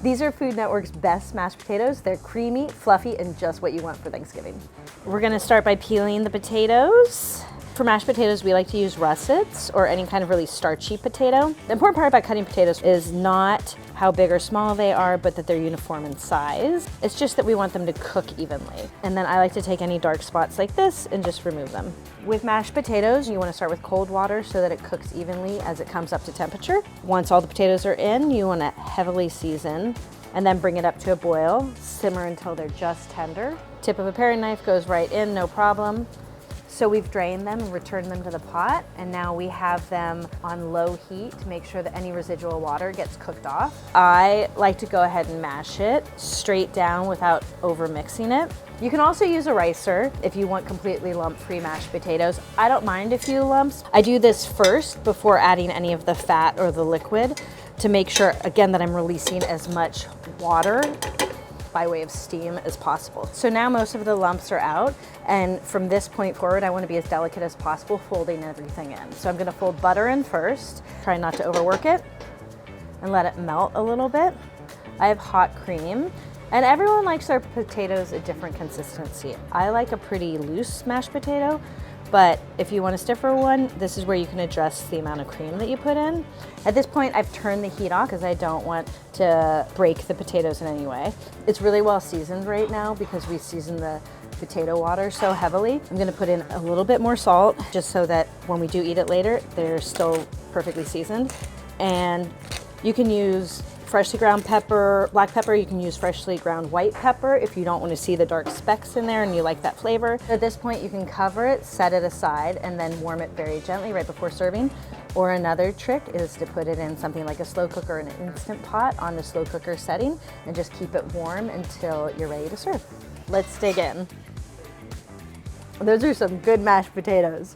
These are Food Network's best mashed potatoes. They're creamy, fluffy, and just what you want for Thanksgiving. We're gonna start by peeling the potatoes. For mashed potatoes, we like to use russets or any kind of really starchy potato. The important part about cutting potatoes is not how big or small they are, but that they're uniform in size. It's just that we want them to cook evenly. And then I like to take any dark spots like this and just remove them. With mashed potatoes, you want to start with cold water so that it cooks evenly as it comes up to temperature. Once all the potatoes are in, you want to heavily season and then bring it up to a boil. Simmer until they're just tender. Tip of a paring knife goes right in, no problem. So we've drained them and returned them to the pot, and now we have them on low heat to make sure that any residual water gets cooked off. I like to go ahead and mash it straight down without over mixing it. You can also use a ricer if you want completely lump-free mashed potatoes. I don't mind a few lumps. I do this first before adding any of the fat or the liquid to make sure, again, that I'm releasing as much water by way of steam as possible. So now most of the lumps are out, and from this point forward, I want to be as delicate as possible, folding everything in. So I'm going to fold butter in first, try not to overwork it, and let it melt a little bit. I have hot cream, and everyone likes their potatoes a different consistency. I like a pretty loose mashed potato, but if you want a stiffer one, this is where you can adjust the amount of cream that you put in. At this point, I've turned the heat off because I don't want to break the potatoes in any way. It's really well seasoned right now because we seasoned the potato water so heavily. I'm gonna put in a little bit more salt just so that when we do eat it later, they're still perfectly seasoned. And you can use freshly ground pepper, black pepper. You can use freshly ground white pepper if you don't want to see the dark specks in there and you like that flavor. At this point, you can cover it, set it aside, and then warm it very gently right before serving. Or another trick is to put it in something like a slow cooker or an instant pot on the slow cooker setting and just keep it warm until you're ready to serve. Let's dig in. Those are some good mashed potatoes.